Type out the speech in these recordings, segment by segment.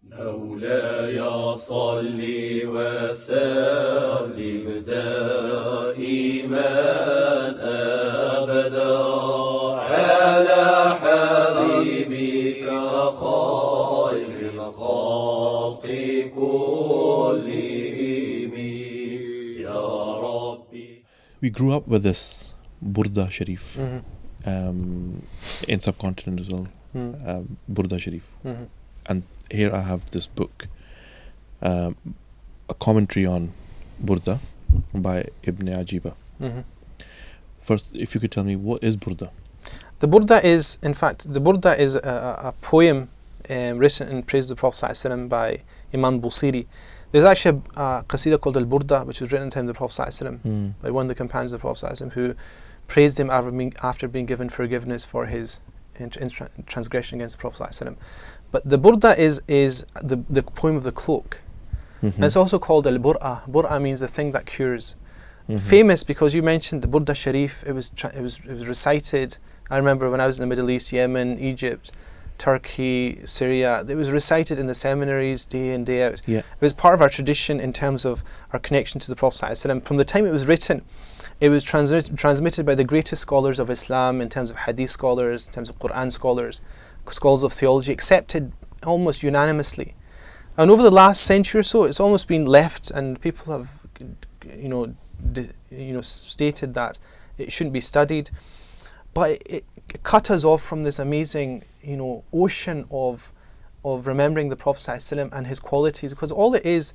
مولاي صل وسلم دائما أبدا على حبيبك خير الخلق كلهم يا ربي. We grew up with this Burda Sharif in subcontinent as well, Burda Sharif. And here I have this book, a commentary on Burda by Ibn Ajiba. First, if you could tell me, what is Burda? The Burda is, in fact, a poem written in praise of the Prophet ﷺ by Imam Busiri. There's actually a qasida called Al-Burda, which was written in the time of the Prophet ﷺ by one of the companions of the Prophet ﷺ, who praised him after being given forgiveness for his transgression against the Prophet ﷺ. But the Burda is the poem of the cloak. And it's also called Al-Bur'a. Bur'a means the thing that cures. Famous because you mentioned the Burda Sharif. It was recited. I remember when I was in the Middle East, Yemen, Egypt, Turkey, Syria, it was recited in the seminaries day in, day out. It was part of our tradition in terms of our connection to the Prophet ﷺ. From the time it was written, it was transmitted by the greatest scholars of Islam, in terms of hadith scholars, in terms of Quran scholars, scholars of theology, accepted almost unanimously. And over the last century or so, it's almost been left, and people have, stated that it shouldn't be studied. But it cut us off from this amazing, ocean of remembering the Prophet ﷺ and his qualities, because all it is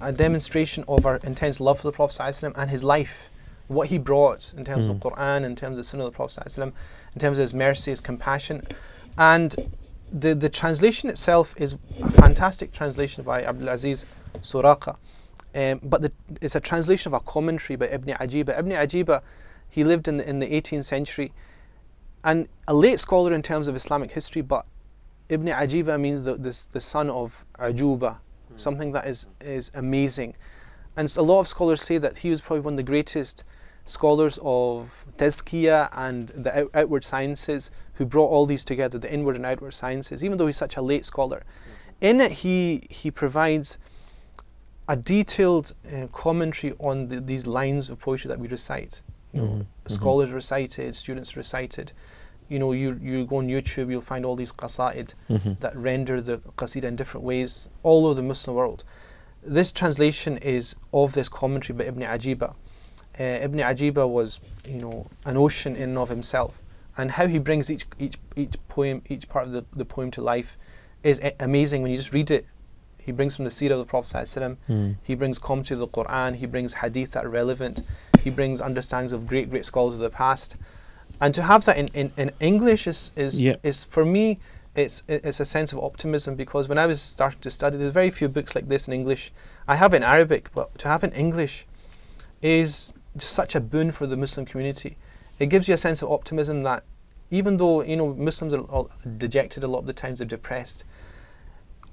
a demonstration of our intense love for the Prophet ﷺ and his life, what he brought in terms of Quran, in terms of Sunnah of the Prophet ﷺ, in terms of his mercy, his compassion. And the translation itself is a fantastic translation by Abdul Aziz Suraqa, but it's a translation of a commentary by Ibn Ajiba. Ibn Ajiba, he lived in the 18th century, and a late scholar in terms of Islamic history, but Ibn Ajiba means the son of Ajuba, something that is amazing. And a lot of scholars say that he was probably one of the greatest scholars of Tazkiyah and the outward sciences, who brought all these together, the inward and outward sciences, even though he's such a late scholar. In it, he provides a detailed commentary on these lines of poetry that we recite. Scholars recited, students recited. You go on YouTube, you'll find all these qasaid that render the qasida in different ways all over the Muslim world. This translation is of this commentary by Ibn Ajiba. Ibn Ajiba was, an ocean in and of himself, and how he brings each poem, each part of the poem to life is amazing when you just read it. He brings from the seerah of the Prophet ﷺ, he brings commentary of the Quran, he brings hadith that are relevant, he brings understandings of great scholars of the past. And to have that in English is for me, it's a sense of optimism, because when I was starting to study, there's very few books like this in English. I have it in Arabic, but to have it in English is just such a boon for the Muslim community. It gives you a sense of optimism that even though Muslims are all dejected a lot of the times, they're depressed,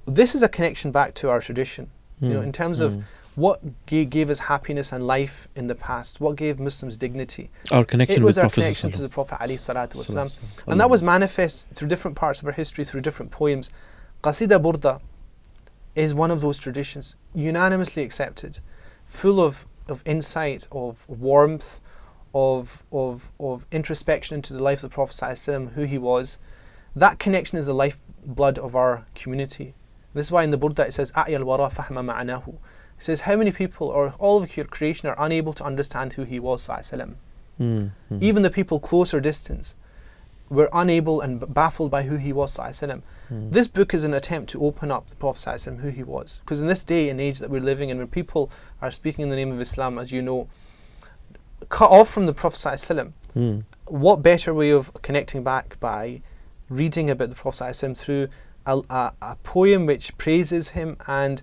this is a connection back to our tradition, in terms of what gave us happiness and life in the past, what gave Muslims dignity. Our connection with the Prophet. It was our Prophet connection to the Prophet ﷺ. And that was manifest through different parts of our history, through different poems. Qasida Burda is one of those traditions, unanimously accepted, full of insight, of warmth, of introspection into the life of the Prophet ﷺ, who he was. That connection is the lifeblood of our community. This is why in the Burda it says, أَعْيَا الْوَرَى فَحْمَ مَعْنَاهُ. It says, how many people, or all of your creation, are unable to understand who he was, ﷺ. Even the people close or distant were unable and baffled by who he was, ﷺ. This book is an attempt to open up the Prophet ﷺ, who he was. Because in this day and age that we're living in, where people are speaking in the name of Islam, as you know, cut off from the Prophet ﷺ, what better way of connecting back by reading about the Prophet ﷺ through a poem which praises him and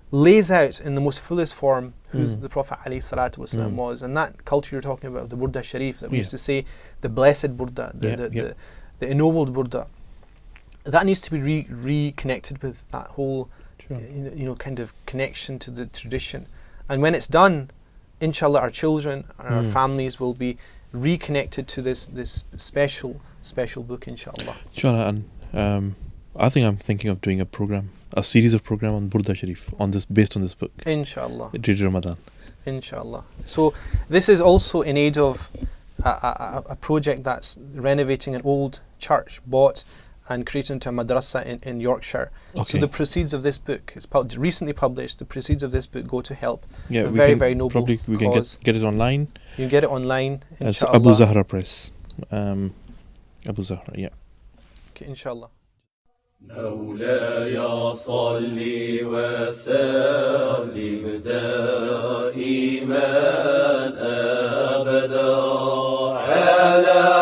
lays out in the most fullest form who the Prophet ﷺ was. And that culture you're talking about, the Burda Sharif, that we used to say, the blessed Burda, the ennobled Burda, that needs to be reconnected with that whole kind of connection to the tradition. And when it's done, inshallah, our children and our families will be reconnected to this special book, inshallah. Inshallah. And I think I'm thinking of doing a series of program on Burda Sharif, based on this book. Inshallah. During Ramadan. Inshallah. So this is also in aid of a project that's renovating an old church bought and created into a madrasa in Yorkshire. Okay. So the proceeds of this book, it's recently published, the proceeds of this book go to help Yeah, a very, very noble probably we can cause. get it online. You can get it online, It's inshallah. Abu Zahra Press. Abu Zahra, yeah. Okay, inshallah. مولاي صل وسلم دائما أبدا على